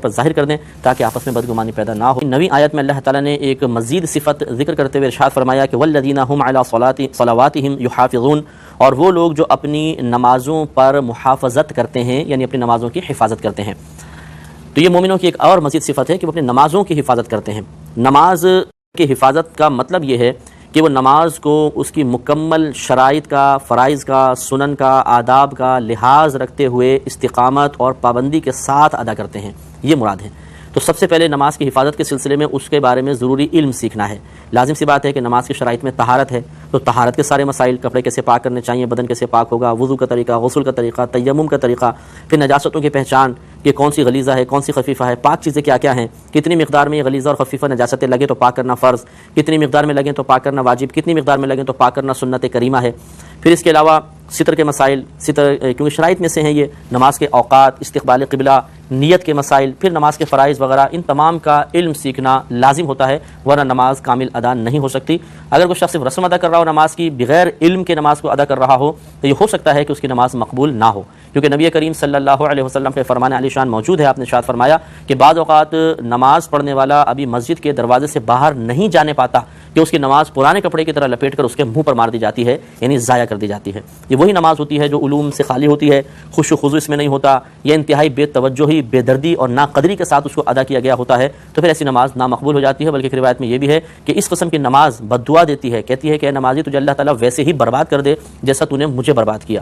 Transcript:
پر ظاہر کر دیں تاکہ آپس میں بدگمانی پیدا نہ ہو۔ نویں آیت میں اللہ تعالیٰ نے ایک مزید صفت ذکر کرتے ہوئے ارشاد فرمایا کہ والذین هم علی صلواتہم یحافظون، اور وہ لوگ جو اپنی نمازوں پر محافظت کرتے ہیں یعنی اپنی نمازوں کی حفاظت کرتے ہیں۔ تو یہ مومنوں کی ایک اور مزید صفت ہے کہ وہ اپنی نمازوں کی حفاظت کرتے ہیں۔ نماز کی حفاظت کا مطلب یہ ہے کہ وہ نماز کو اس کی مکمل شرائط کا، فرائض کا، سنن کا، آداب کا لحاظ رکھتے ہوئے استقامت اور پابندی کے ساتھ ادا کرتے ہیں، یہ مراد ہے۔ تو سب سے پہلے نماز کی حفاظت کے سلسلے میں اس کے بارے میں ضروری علم سیکھنا ہے۔ لازم سی بات ہے کہ نماز کی شرائط میں طہارت ہے، تو طہارت کے سارے مسائل، کپڑے کیسے پاک کرنے چاہیے، بدن کیسے پاک ہوگا، وضو کا طریقہ، غسل کا طریقہ، تیمم کا طریقہ، پھر نجاستوں کی پہچان کہ کون سی غلیظہ ہے، کون سی خفیفہ ہے، پاک چیزیں کیا کیا ہیں، کتنی مقدار میں یہ غلیظہ اور خفیفہ نجاستیں لگے تو پاک کرنا فرض، کتنی مقدار میں لگیں تو پاک کرنا واجب، کتنی مقدار میں لگیں تو پاک کرنا سنت کریمہ ہے۔ پھر اس کے علاوہ ستر کے مسائل، ستر کیونکہ شرائط میں سے ہیں یہ، نماز کے اوقات، استقبال قبلہ، نیت کے مسائل، پھر نماز کے فرائض وغیرہ، ان تمام کا علم سیکھنا لازم ہوتا ہے، ورنہ نماز کامل ادا نہیں ہو سکتی۔ اگر کوئی شخص صرف رسم ادا کر رہا ہو نماز کی، بغیر علم کے نماز کو ادا کر رہا ہو، تو یہ ہو سکتا ہے کہ اس کی نماز مقبول نہ ہو، کیونکہ نبی کریم صلی اللہ علیہ وسلم کے فرمان علی شان موجود ہے۔ آپ نے ارشاد فرمایا کہ بعض اوقات نماز پڑھنے والا ابھی مسجد کے دروازے سے باہر نہیں جانے پاتا کہ اس کی نماز پرانے کپڑے کی طرح لپیٹ کر اس کے منہ پر مار دی جاتی ہے، یعنی ضائع کر دی جاتی ہے۔ یہ وہی نماز ہوتی ہے جو علوم سے خالی ہوتی ہے، خشوع و خضوع اس میں نہیں ہوتا، یہ انتہائی بے توجہی، بے دردی اور ناقدری کے ساتھ اس کو ادا کیا گیا ہوتا ہے، تو پھر ایسی نماز نامقبول ہو جاتی ہے۔ بلکہ ایک روایت میں یہ بھی ہے کہ اس قسم کی نماز بد دعا دیتی ہے، کہتی ہے کہ اے نمازی، تجھے اللہ تعالیٰ ویسے ہی برباد کر دے جیسا تو نے مجھے برباد کیا۔